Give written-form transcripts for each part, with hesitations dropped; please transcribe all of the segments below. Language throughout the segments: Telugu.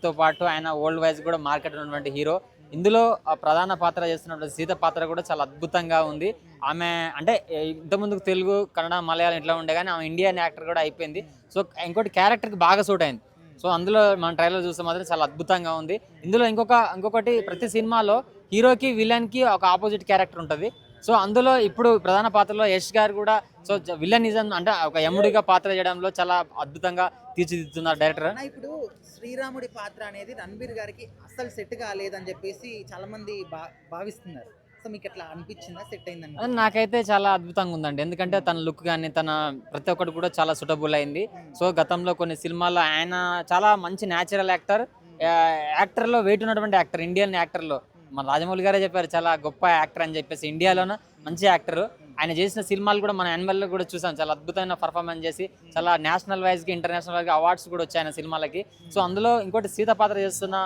తో పాటు ఆయన వరల్డ్ వైజ్ కూడా మార్కెట్ ఉన్నటువంటి హీరో. ఇందులో ప్రధాన పాత్ర చేస్తున్నటువంటి సీత పాత్ర కూడా చాలా అద్భుతంగా ఉంది. ఆమె అంటే ఇంతకుముందుకు తెలుగు, కన్నడ, మలయాళం ఇట్లా ఉండే కానీ ఆమె ఇండియన్ యాక్టర్ కూడా అయిపోయింది. సో ఇంకోటి క్యారెక్టర్కి బాగా సూట్ అయింది. సో అందులో మన ట్రైలర్ చూస్తే మాత్రం చాలా అద్భుతంగా ఉంది. ఇందులో ఇంకొకటి ప్రతి సినిమాలో హీరోకి విలన్కి ఒక ఆపోజిట్ క్యారెక్టర్ ఉంటుంది. సో అందులో ఇప్పుడు ప్రధాన పాత్రలో యష్ గారు కూడా సో విలనిజం అంటే ఒక యముడిగా పాత్ర చేయడంలో చాలా అద్భుతంగా తీర్చిదిద్దుతున్నారు డైరెక్టర్. ఇప్పుడు శ్రీరాముడి పాత్ర అనేది రణబీర్ గారికి అస్సలు సెట్ కాలేదని చెప్పేసి చాలా మంది భావిస్తున్నారు. సో మీకు ఎట్లా అనిపించిందా, సెట్ అయిందని? నాకైతే చాలా అద్భుతంగా ఉందండి. ఎందుకంటే తన లుక్ కానీ తన ప్రతి ఒక్కటి కూడా చాలా సూటబుల్ అయింది. సో గతంలో కొన్ని సినిమాల్లో ఆయన చాలా మంచి న్యాచురల్ యాక్టర్లో వెయిట్ ఉన్నటువంటి యాక్టర్, ఇండియన్ యాక్టర్లో మన రాజమౌళి గారే చెప్పారు చాలా గొప్ప యాక్టర్ అని చెప్పేసి. ఇండియాలోనే మంచి యాక్టర్. ఆయన చేసిన సినిమాలు కూడా మన యాన్యువల్లో కూడా చూసాం. చాలా అద్భుతమైన పర్ఫార్మెన్స్ చేసి చాలా నేషనల్ వైజ్గా ఇంటర్నేషనల్ వైజ్గా అవార్డ్స్ కూడా వచ్చాయి ఆయన సినిమాలకి. సో అందులో ఇంకోటి సీత పాత్ర చేస్తున్న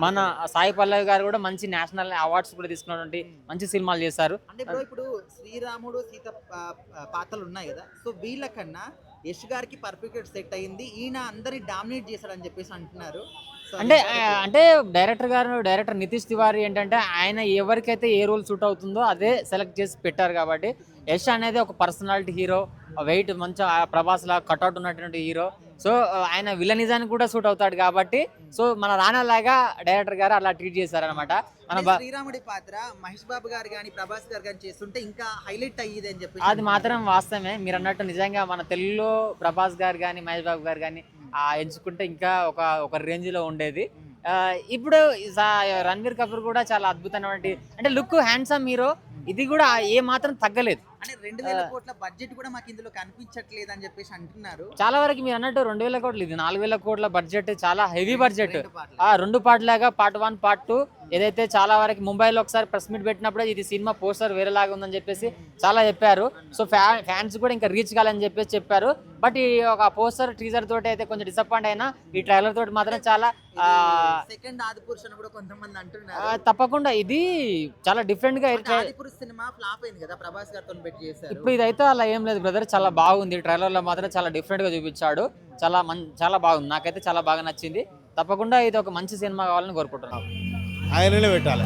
మన సాయి పల్లవి గారు కూడా మంచి నేషనల్ అవార్డ్స్ కూడా తీసుకున్నటువంటి మంచి సినిమాలు చేశారు. అంటే ఇప్పుడు శ్రీరాముడు సీత పాత్రలు ఉన్నాయి కదా, సో వీళ్ళకన్నా యష్ గారికి పర్ఫెక్ట్ సెట్ అయింది, ఈయన అందరి డామినేట్ చేశాడని చెప్పేసి అంటున్నారు. అంటే డైరెక్టర్ నితీష్ తివారీ ఏంటంటే ఆయన ఎవరికైతే ఏ రోల్ సూట్ అవుతుందో అదే సెలెక్ట్ చేసి పెట్టారు. కాబట్టి యష్ అనేది ఒక పర్సనాలిటీ హీరో, వెయిట్ మంచి ప్రభాస్ లా కట్అవుట్ ఉన్నటువంటి హీరో. సో ఆయన విలనిజానికి కూడా సూట్ అవుతాడు కాబట్టి సో మన రానాలాగా డైరెక్టర్ గారు అలా ట్రీట్ చేశారనమాట. శ్రీరాముడి పాత్ర మహేష్ బాబు గారు కానీ ప్రభాస్ గారు కానీ చేస్తుంటే ఇంకా హైలైట్ అయ్యేది అని చెప్పి అది మాత్రం వాస్తవమే. మీరు అన్నట్టు నిజంగా మన తెలుగులో ప్రభాస్ గారు కానీ మహేష్ బాబు గారు కానీ ఎంచుకుంటే ఇంకా ఒక రేంజ్ లో ఉండేది. ఇప్పుడు రణబీర్ కపూర్ కూడా చాలా అద్భుతమైనటువంటి అంటే లుక్, హ్యాండ్సమ్ హీరో. ఇది కూడా ఏ మాత్రం తగ్గలేదు. అంటే 2000 కోట్ల బడ్జెట్ కూడా మాకు ఇందులో కనిపించట్లేదు అని చెప్పేసి అంటున్నారు. చాలా వరకు మీరు అన్నట్టు 2000 కోట్లు, ఇది 4000 కోట్ల బడ్జెట్, చాలా హెవీ బడ్జెట్. 2 పార్ట్లాగా పార్ట్ 1 పార్ట్ 2 ఏదైతే చాలా వరకు ముంబైలో ఒకసారి ప్రెస్ మీట్ పెట్టినప్పుడు ఇది సినిమా పోస్టర్ వేరేలాగా ఉందని చెప్పేసి చాలా చెప్పారు. సో ఫ్యాన్స్ కూడా ఇంకా రీచ్ కావాలని చెప్పేసి చెప్పారు. బట్ ఈ ఒక పోస్టర్ టీజర్ తోటి అయితే కొంచెం డిసప్పాయింట్ అయినా ఈ ట్రైలర్ తోటి మాత్రం చాలా సెకండ్ ఆదిపురుష్ అని కూడా కొంతమంది అంటున్నారు. తప్పకుండా ఇది చాలా డిఫరెంట్ గా సినిమా ఫ్లాప్ అయింది కదా, ప్రభాస్ గారితో పెట్టి చేశారు. ఇప్పుడు ఇదైతే అలా ఏం లేదు బ్రదర్, చాలా బాగుంది. ట్రైలర్ లో మాత్రం చాలా డిఫరెంట్ గా చూపించాడు. చాలా బాగుంది, నాకైతే చాలా బాగా నచ్చింది. తప్పకుండా ఇది ఒక మంచి సినిమా కావాలని కోరుకుంటున్నాను. ఆయననే పెట్టాలి.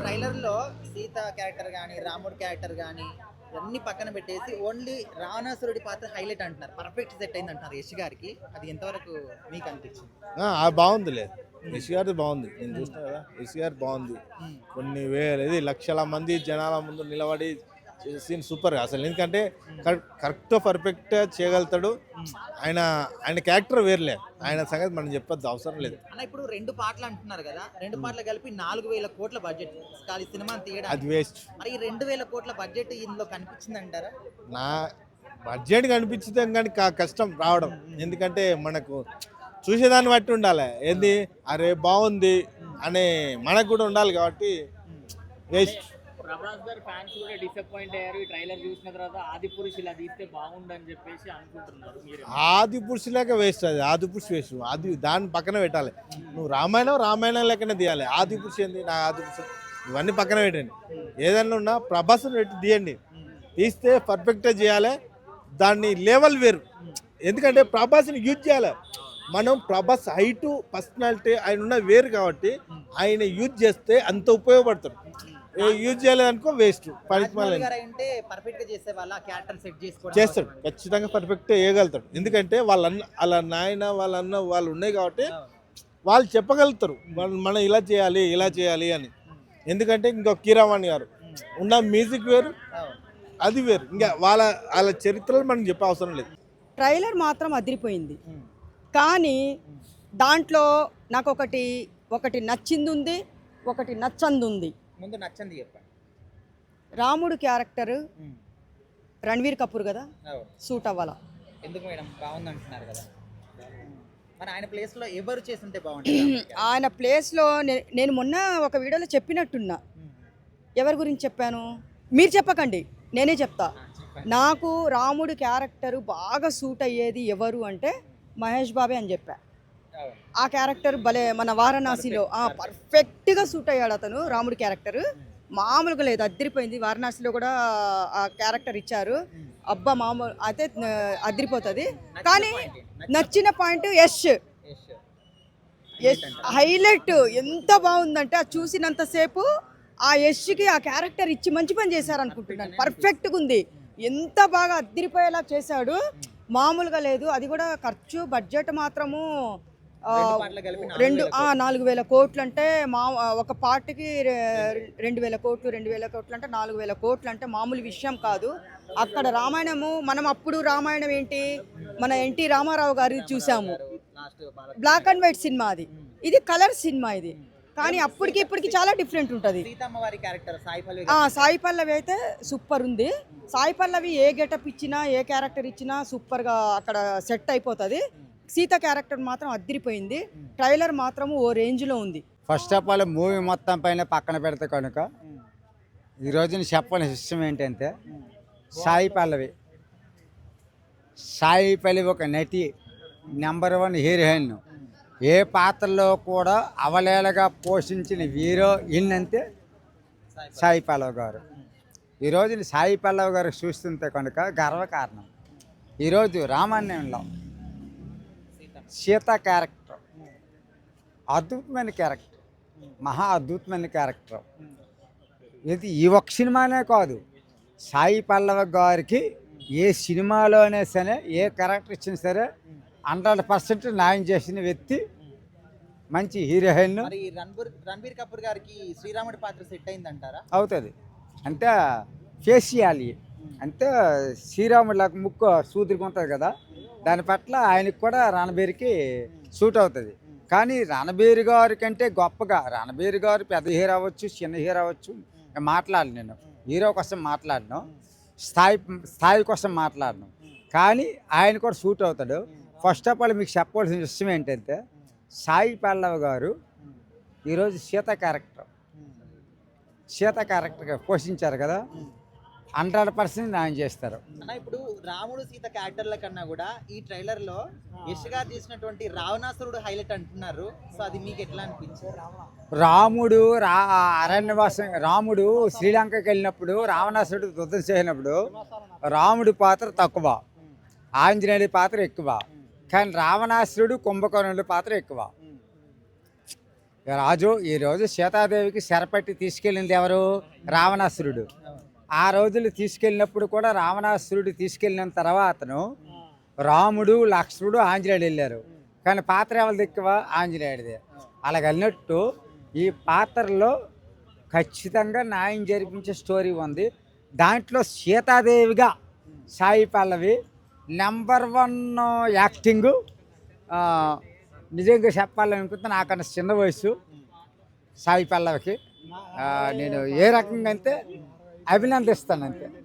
ట్రైలర్ లో సీత క్యారెక్టర్ కానీ రాముడి క్యారెక్టర్ కానీ అన్ని పక్కన పెట్టేసి ఓన్లీ రావణాసురుడి పాత్ర హైలైట్ అంటున్నారు. పర్ఫెక్ట్ సెట్ అయింది అంటున్నారు యష్ గారికి. అది ఎంతవరకు మీకు అనిపించింది? బాగుందిలే, యష్ గారి బాగుంది. నేను చూస్తున్నా కదా, యష్ గారి బాగుంది. కొన్ని లక్షల మంది జనాల ముందు నిలబడి సీన్ సూపర్ అసలు. ఎందుకంటే కరెక్ట్ పర్ఫెక్ట్ చేయగలుగుతాడు ఆయన క్యారెక్టర్ వేర్లే. ఆయన సంగతి మనం చెప్పొద్దు, అవసరం లేదు. అన్న ఇప్పుడు 2 పాటలు అంటున్నారు కదా, 2 పాటలు కలిపి 4000 కోట్ల బడ్జెట్ ఈ సినిమా తీయడం అది వేస్ట్. మరి 2000 కోట్ల బడ్జెట్ ఇందులో కనిపించింది అంటారా? నా బడ్జెట్ కనిపించింది కానీ కష్టం రావడం. ఎందుకంటే మనకు చూసేదాన్ని బట్టి ఉండాలి. ఏంది అరే బాగుంది అనే మనకు కూడా ఉండాలి. కాబట్టి వేస్ట్. ప్రభాస్ గారు ఫ్యాన్స్ కూడా డిసప్పాయింట్ అయ్యారు ఈ ట్రైలర్ చూసిన తర్వాత. ఆదిపురుష్ ఇలా తీస్తే బాగుండని చెప్పేసి అనుకుంటున్నారు. ఆదిపురుష్ లేక వేస్ట్, అది ఆదిపురుష్ వేస్ట్. అది దాన్ని పక్కన పెట్టాలి. నువ్వు రామాయణం లెక్కనే తీయాలి. ఆదిపురుష్ ఏంది, నా ఆదిపురుష్ ఇవన్నీ పక్కన పెట్టండి. ఏదైనా ఉన్నా ప్రభాస్ని పెట్టి తీయండి. తీస్తే పర్ఫెక్ట్గా చేయాలి. దాన్ని లెవెల్ వేరు. ఎందుకంటే ప్రభాస్ని యూజ్ చేయాలి మనం. ప్రభాస్ హైటు పర్సనాలిటీ ఆయన ఉన్న వేరు కాబట్టి ఆయన యూజ్ చేస్తే అంత ఉపయోగపడతాడు. Use చేయలేదనుకో waste. చేస్తాడు ఖచ్చితంగా, పర్ఫెక్ట్ వేయగలుగుతాడు. ఎందుకంటే వాళ్ళ నాయన వాళ్ళు ఉన్నాయి కాబట్టి వాళ్ళు చెప్పగలుగుతారు మనం ఇలా చేయాలి అని. ఎందుకంటే ఇంకో కీరవాణి గారు ఉన్న మ్యూజిక్ వేరు, అది వేరు. ఇంకా వాళ్ళ చరిత్రలు మనం చెప్పే అవసరం లేదు. ట్రైలర్ మాత్రం అదిరిపోయింది. కానీ దాంట్లో నాకు ఒకటి నచ్చింది ఉంది, ఒకటి నచ్చంది ఉంది. ముందు నచ్చంది చెప్పండి. రాముడు క్యారెక్టర్ రణవీర్ కపూర్ కదా, సూట్ అవ్వాలా. ఎందుకు మేడం బాగుంది అంటున్నారు కదా, మరి ఆయన ప్లేస్ లో ఎవరు చేస్తుంటే బాగుంటుంది? ఆయన ప్లేస్ లో నేను మొన్న ఒక వీడియోలో చెప్పినట్టున్నా. ఎవరి గురించి చెప్పాను మీరు చెప్పకండి, నేనే చెప్తా. నాకు రాముడు క్యారెక్టర్ బాగా సూట్ అయ్యేది ఎవరు అంటే మహేష్ బాబే అని చెప్పా. ఆ క్యారెక్టర్ భలే మన వారణాసిలో పర్ఫెక్ట్గా సూట్ అయ్యాడు అతను. రాముడి క్యారెక్టర్ మామూలుగా లేదు, అదిరిపోయింది. వారణాసిలో కూడా ఆ క్యారెక్టర్ ఇచ్చారు. అబ్బా మామూలు అయితే అదిరిపోతుంది. కానీ నచ్చిన పాయింట్ యష్ హైలైట్ ఎంత బాగుందంటే అది చూసినంతసేపు ఆ యష్కి ఆ క్యారెక్టర్ ఇచ్చి మంచి పని చేశారు అనుకుంటున్నాను. పర్ఫెక్ట్గా ఉంది, ఎంత బాగా అద్దరిపోయేలా చేశాడు, మామూలుగా లేదు. అది కూడా ఖర్చు బడ్జెట్ మాత్రము ఆ, 4,000 కోట్లు అంటే ఒక పార్ట్కి 2,000 కోట్లు, 2,000 కోట్లు అంటే 4,000 కోట్లు అంటే మామూలు విషయం కాదు. అక్కడ రామాయణము మనం అప్పుడు రామాయణం ఏంటి మన ఎన్టీ రామారావు గారి చూసాము, బ్లాక్ అండ్ వైట్ సినిమా, అది ఇది కలర్ సినిమా ఇది. కానీ అప్పటికి ఇప్పటికి చాలా డిఫరెంట్ ఉంటుంది. సాయి పల్లవి అయితే సూపర్ ఉంది. సాయి పల్లవి ఏ గెటప్ ఇచ్చినా ఏ క్యారెక్టర్ ఇచ్చినా సూపర్గా అక్కడ సెట్ అయిపోతుంది. సీత క్యారెక్టర్ మాత్రం అదిరిపోయింది. ట్రైలర్ మాత్రం ఓ రేంజ్లో ఉంది. ఫస్ట్ ఆఫ్ ఆల్ మూవీ మొత్తం పైన పక్కన పెడితే కనుక ఈ రోజున చెప్పాల్సిన విషయం ఏంటంటే సాయి పల్లవి ఒక నటి, నెంబర్ 1 హీరోయిన్. ఏ పాత్రలో కూడా అవలేలగా పోషించిన హీరోయిన్ అంటే సాయి పల్లవి గారు. ఈ రోజున సాయి పల్లవి గారు చూస్తుంటే కనుక గర్వకారణం. ఈరోజు రామాయణంలో సీత క్యారెక్టర్ అద్భుతమైన క్యారెక్టర్, మహా అద్భుతమైన క్యారెక్టర్. ఇది ఈ ఒక్క సినిమానే కాదు, సాయి పల్లవి గారికి ఏ సినిమాలోనే సరే ఏ క్యారెక్టర్ ఇచ్చినా సరే 100% న్యాయం చేసిన వ్యక్తి, మంచి హీరోయిన్. రణబీర్ కపూర్ గారికి శ్రీరాముడి పాత్ర సెట్ అయిందంటారా? అవుతుంది అంటే ఫేస్ చేయాలి అంటే శ్రీరాముడిలాగా ముక్కు సూదిరికి ఉంటుంది కదా, దాని పట్ల ఆయనకి కూడా రణబీర్కి సూట్ అవుతుంది. కానీ రణబీర్ గారి కంటే గొప్పగా, రణబీర్ గారు పెద్ద హీరో అవ్వచ్చు, చిన్న హీరో అవ్వచ్చు, మాట్లాడను నేను హీరో కోసం మాట్లాడను, స్థాయి కోసం మాట్లాడను, కానీ ఆయన కూడా సూట్ అవుతాడు. ఫస్ట్ ఆఫ్ ఆల్ మీకు చెప్పవలసిన విషయం ఏంటంటే సాయి పల్లవి గారు ఈరోజు సీత క్యారెక్టర్గా పోషించారు కదా, 100% న్యాయం చేస్తారు. అన్న ఇప్పుడు రాముడు సీత క్యారెక్టర్ల కన్నా కూడా ఈ ట్రైలర్ లో యష్ గారు చేసినటువంటి రావణాసురుడు హైలైట్ అంటున్నారు. సో అది మీకు ఎట్లా అనిపించింది? రాముడు శ్రీలంకకి వెళ్ళినప్పుడు రావణాసురుడు యుద్ధం చేసినప్పుడు రాముడి పాత్ర తక్కువ, ఆంజనేయుడి పాత్ర ఎక్కువ. కానీ రావణాసురుడు కుంభకర్ణుడి పాత్ర ఎక్కువ. ఈరోజు సీతాదేవికి శరపట్టి తీసుకెళ్ళింది ఎవరు? రావణాసురుడు. ఆ రోజులు తీసుకెళ్ళినప్పుడు కూడా రావణాసురుడు తీసుకెళ్ళిన తర్వాతను రాముడు, లక్ష్మణుడు, ఆంజనేయుడు వెళ్ళారు. కానీ పాత్ర ఎవరిది ఎక్కువ? ఆంజనేయుడిదే. అలాగన్నట్టు ఈ పాత్రలో ఖచ్చితంగా న్యాయం జరిపించే స్టోరీ ఉంది. దాంట్లో సీతాదేవిగా సాయి పల్లవి నెంబర్ 1 యాక్టింగు. నిజంగా చెప్పాలనుకుంటే నాకన్నా చిన్న వయసు సాయి పల్లవికి నేను ఏ రకంగా అంటే అభినందిస్తాను అంతే.